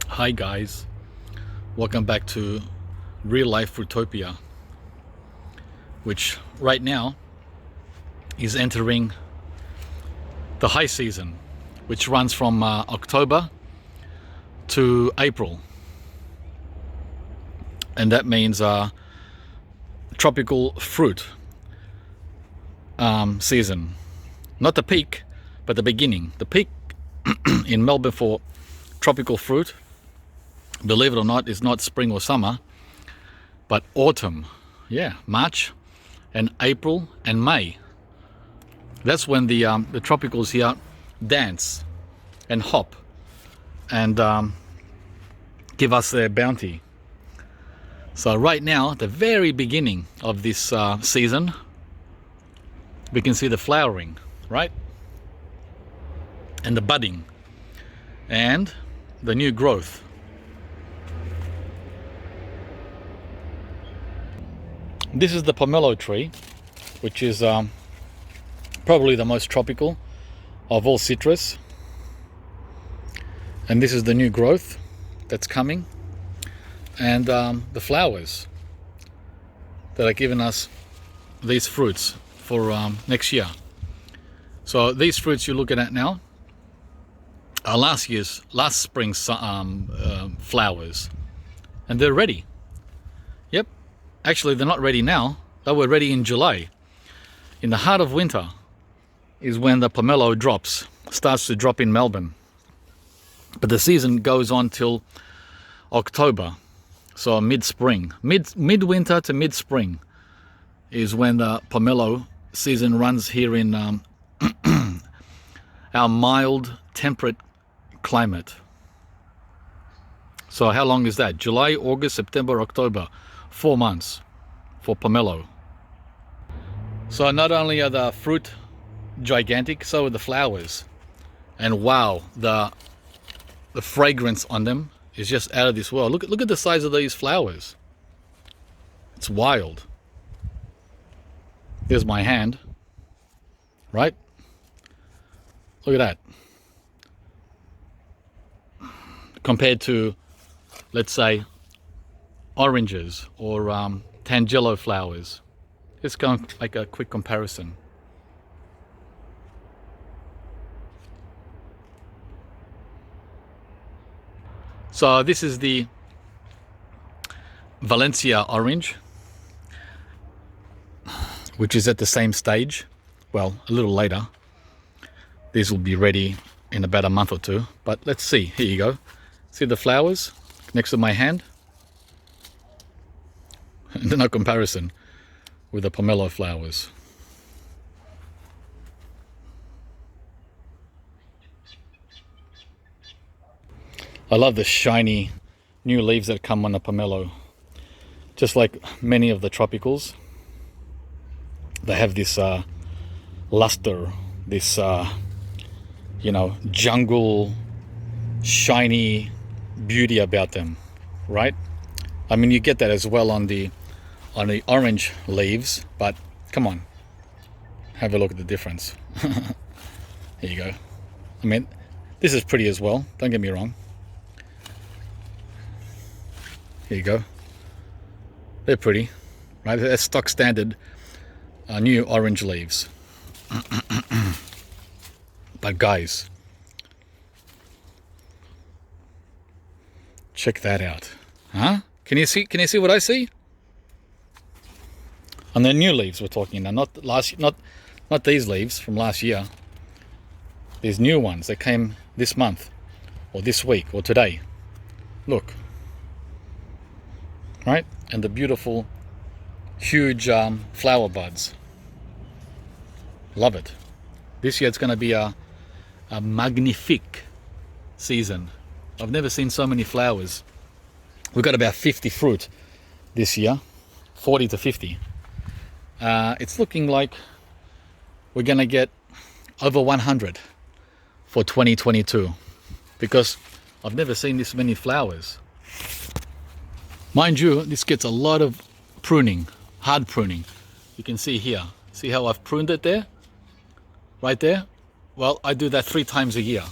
Hi guys, welcome back to Real Life Fruitopia, which right now is entering the high season, which runs from October to April, and that means tropical fruit season. Not the peak, but the beginning. The peak in Melbourne for tropical fruit, believe it or not, is not spring or summer, but autumn. Yeah, March and April and May. That's when the tropicals here dance and hop and give us their bounty. So right now, at the very beginning of this season, we can see the flowering, right? And the budding and the new growth. This is the pomelo tree, which is probably the most tropical of all citrus. And this is the new growth that's coming. And the flowers that are giving us these fruits for next year. So these fruits you're looking at now are last spring's flowers, and they're ready. Yep, actually they're not ready now. They were ready in July. In the heart of winter is when the pomelo starts to drop in Melbourne. But the season goes on till October, so mid-spring, mid-winter to mid-spring is when the pomelo season runs here in our mild, temperate climate. So how long is that? July, August, September, October. 4 months for pomelo. So not only are the fruit gigantic, so are the flowers. And wow, the fragrance on them is just out of this world. Look at the size of these flowers. It's wild. There's my hand, right? Look at that. Compared to, let's say, oranges or tangelo flowers. Let's go and make a quick comparison. So this is the Valencia orange, which is at the same stage. Well, a little later. These will be ready in about a month or two. But let's see. Here you go. See the flowers next to my hand? No comparison with the pomelo flowers. I love the shiny new leaves that come on the pomelo. Just like many of the tropicals, they have this luster, this jungle shiny beauty about them, right? I mean, you get that as well on the orange leaves, but come on, have a look at the difference. Here you go. I mean, this is pretty as well, don't get me wrong. Here you go. They're pretty, right? That's stock standard new orange leaves. But guys, check that out. Huh? Can you see what I see? On the new leaves we're talking now, not these leaves from last year. These new ones that came this month or this week or today. Look. Right? And the beautiful huge flower buds. Love it. This year it's going to be a magnifique season. I've never seen so many flowers. We've got about 50 fruit this year, 40 to 50. It's looking like we're going to get over 100 for 2022 because I've never seen this many flowers. Mind you, this gets a lot of pruning, hard pruning. You can see here. See how I've pruned it there? Right there? Well, I do that 3 times a year.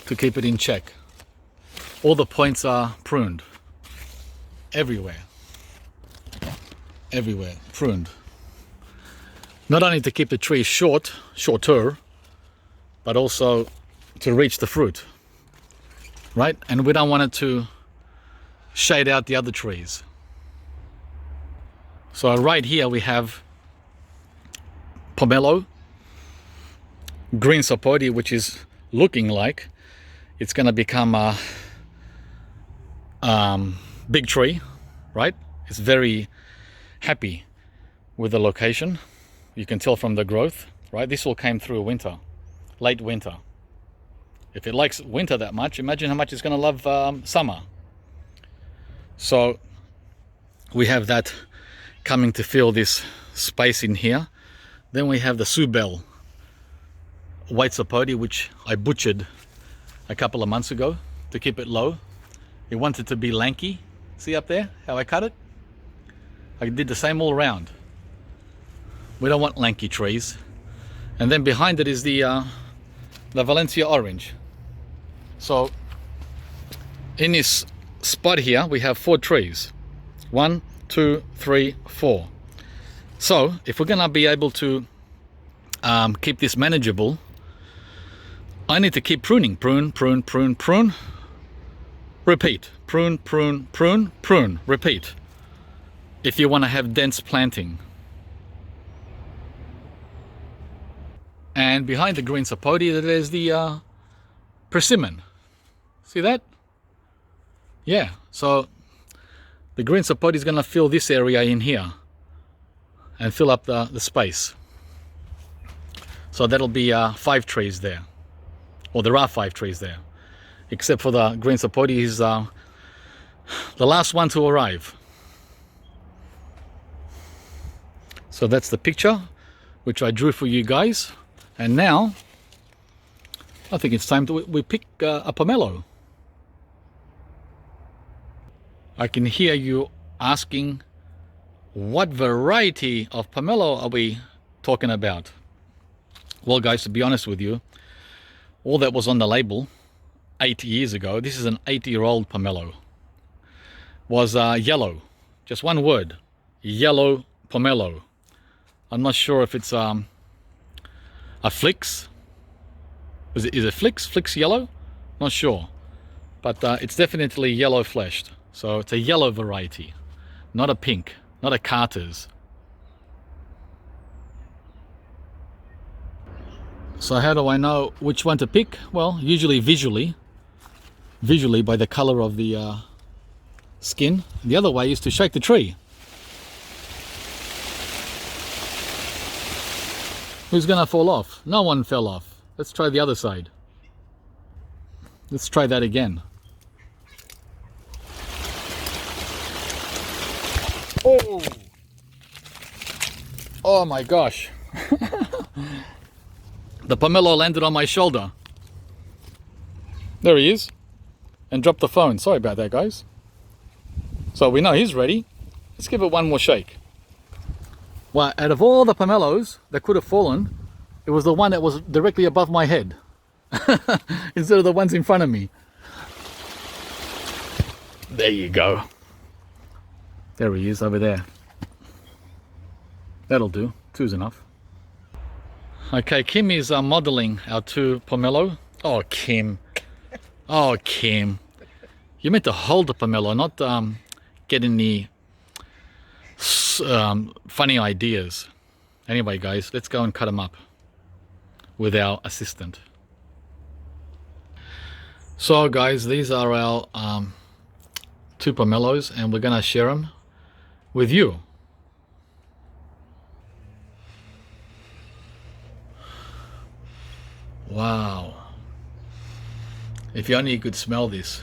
to keep it in check. All the points are pruned. Everywhere. Everywhere, pruned. Not only to keep the tree shorter, but also to reach the fruit, right? And we don't want it to shade out the other trees. So right here we have pomelo, green sapoti, which is looking like it's going to become a big tree, right? It's very happy with the location. You can tell from the growth, right? This all came through winter, late winter. If it likes winter that much, imagine how much it's going to love summer. So we have that coming to fill this space in here. Then we have the Subel white sapoti, which I butchered a couple of months ago to keep it low. It wanted to be lanky. See up there how I cut it? I did the same all around. We don't want lanky trees. And then behind it is the Valencia orange. So in this spot here we have 4 trees. 1, 2, 3, 4. So if we're gonna be able to keep this manageable, I need to keep pruning. Prune, prune, prune, prune. Repeat. Prune, prune, prune, prune. Repeat. If you want to have dense planting. And behind the green sapoti there's the persimmon. See that? Yeah, so the green sapoti is going to fill this area in here and fill up the space. So that'll be 5 trees there. Or there are 5 trees there. Except for the green sapoti is the last one to arrive. So that's the picture which I drew for you guys. And now I think it's time we pick a pomelo. I can hear you asking, what variety of pomelo are we talking about? Well guys, to be honest with you, all that was on the label 8 years ago, this is an 8-year-old pomelo, was yellow. Just one word, yellow pomelo. I'm not sure if it's a Flix. Is it Flix? Flix yellow? Not sure. But it's definitely yellow fleshed. So it's a yellow variety, not a pink, not a Carter's. So how do I know which one to pick? Well, usually visually by the color of the skin. The other way is to shake the tree. Who's gonna fall off? No one fell off. Let's try the other side. Let's try that again. Oh! Oh my gosh. The pomelo landed on my shoulder. There he is. And dropped the phone. Sorry about that, guys. So we know he's ready. Let's give it one more shake. Well, out of all the pomelos that could have fallen, it was the one that was directly above my head. Instead of the ones in front of me. There you go. There he is over there. That'll do. 2's enough. Okay, Kim is modeling our 2 pomelo. Oh, Kim. Oh, Kim. You meant to hold the pomelo, not get any funny ideas. Anyway, guys, let's go and cut them up with our assistant. So, guys, these are our 2 pomelos, and we're going to share them with you. Wow. If you only could smell this.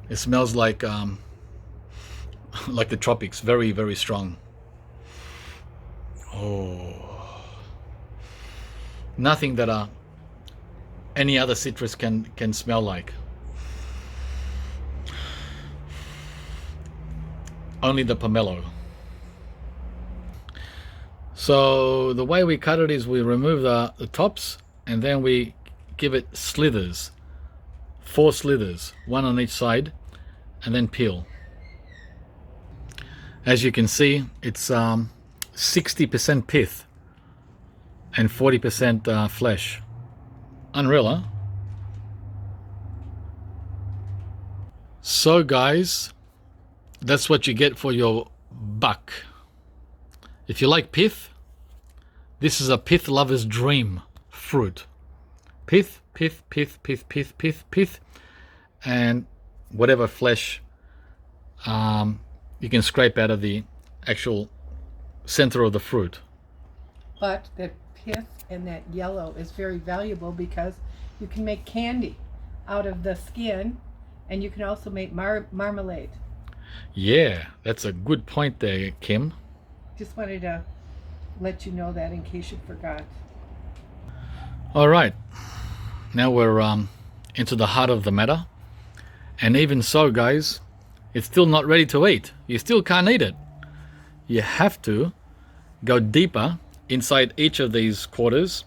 It smells like the tropics, very, very strong. Oh. Nothing that any other citrus can smell like. Only the pomelo. So the way we cut it is we remove the tops and then we give it slithers 4 slithers, 1 on each side, and then peel. As you can see, it's 60% pith and 40% flesh. Unreal, huh? So guys, that's what you get for your buck. If you like pith, this is a pith lover's dream fruit. Pith, pith, pith, pith, pith, pith, pith, and whatever flesh you can scrape out of the actual center of the fruit. But the pith and that yellow is very valuable because you can make candy out of the skin, and you can also make marmalade. Yeah, that's a good point there, Kim. Just wanted to let you know that in case you forgot. All right, now we're into the heart of the matter. And even so, guys, it's still not ready to eat. You still can't eat it. You have to go deeper inside each of these quarters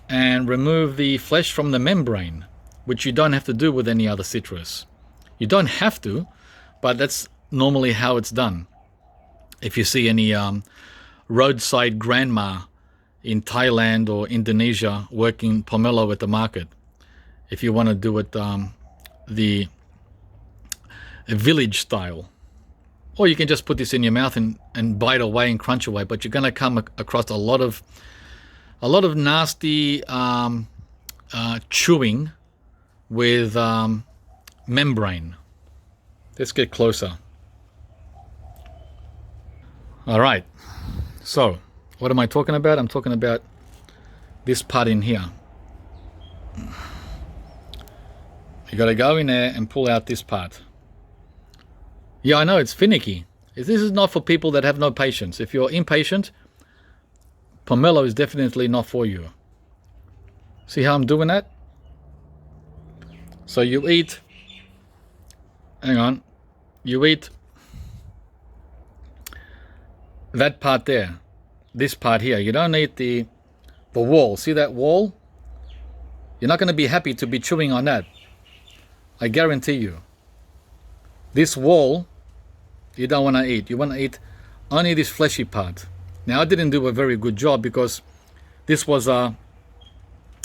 and remove the flesh from the membrane, which you don't have to do with any other citrus. You don't have to, but that's normally how it's done. If you see any roadside grandma in Thailand or Indonesia working pomelo at the market, if you want to do it the village style, or you can just put this in your mouth and bite away and crunch away, but you're going to come across a lot of nasty chewing with membrane. Let's get closer. All right, so what am I talking about? I'm talking about this part in here. You got to go in there and pull out this part. Yeah, I know it's finicky. This is not for people that have no patience. If you're impatient, pomelo is definitely not for you. See how I'm doing that? So you eat, hang on, you eat that part there, this part here. You don't eat the wall. See that wall? You're not going to be happy to be chewing on that. I guarantee you. This wall, you don't want to eat. You want to eat only this fleshy part. Now, I didn't do a very good job because this was a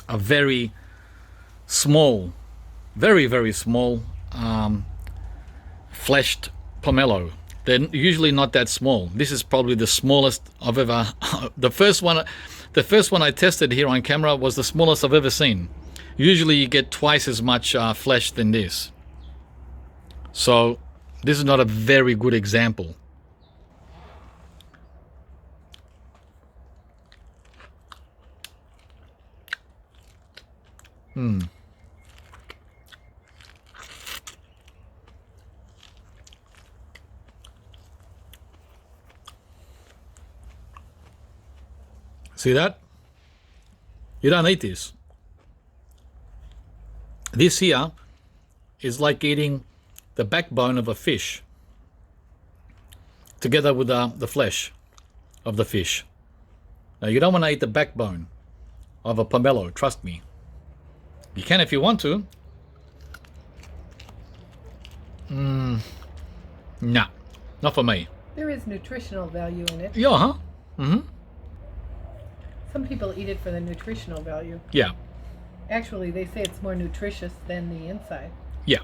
very small, very, very small fleshed pomelo. They're usually not that small. This is probably the smallest I've ever... The first one I tested here on camera was the smallest I've ever seen. Usually you get twice as much flesh than this. So this is not a very good example. See that? You don't eat this. This here is like eating the backbone of a fish together with the flesh of the fish. Now, you don't want to eat the backbone of a pomelo, trust me. You can if you want to. Nah, not for me. There is nutritional value in it. Yeah, huh? Mm-hmm. Some people eat it for the nutritional value. Yeah. Actually, they say it's more nutritious than the inside. Yeah.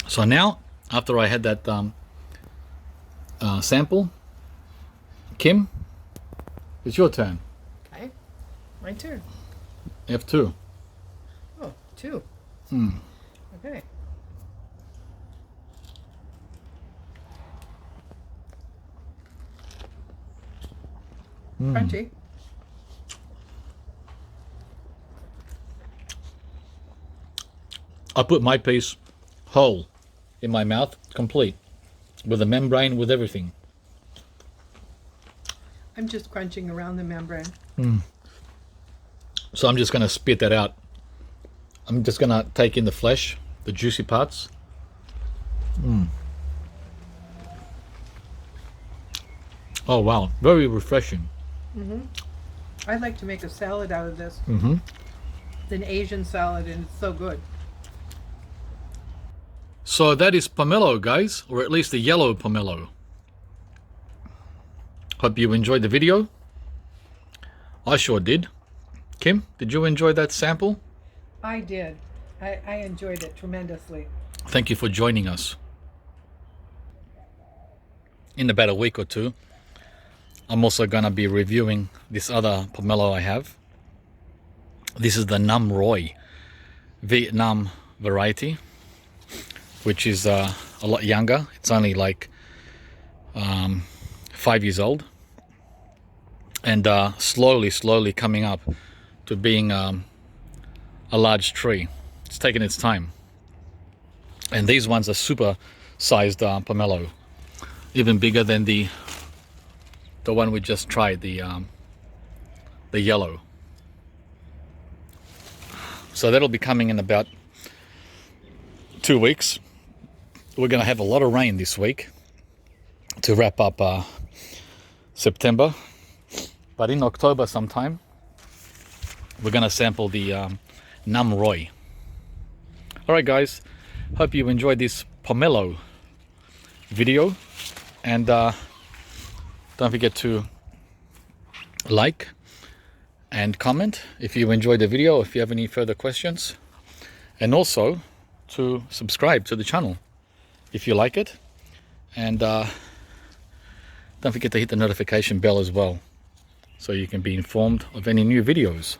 So now, after I had that sample, Kim, it's your turn. Okay. My turn. F2. Oh, 2. Okay. Crunchy. I put my piece whole in my mouth, complete, with the membrane, with everything. I'm just crunching around the membrane. So I'm just going to spit that out. I'm just going to take in the flesh, the juicy parts. Oh, wow. Very refreshing. I'd like to make a salad out of this. Mm-hmm. It's an Asian salad, and it's so good. So that is pomelo, guys, or at least the yellow pomelo. Hope you enjoyed the video. I sure did. Kim, did you enjoy that sample? I did. I enjoyed it tremendously. Thank you for joining us. In about a week or two, I'm also going to be reviewing this other pomelo I have. This is the Nam Roi Vietnam variety, which is a lot younger. It's only like 5 years old, and slowly coming up to being a large tree. It's taken its time. And these ones are super sized pomelo, even bigger than the one we just tried, the yellow. So that'll be coming in about 2 weeks. We're going to have a lot of rain this week to wrap up September, but in October sometime we're going to sample the Nam Roi. Alright guys, hope you enjoyed this pomelo video, and don't forget to like and comment if you enjoyed the video, if you have any further questions, and also to subscribe to the channel if you like it, and don't forget to hit the notification bell as well so you can be informed of any new videos.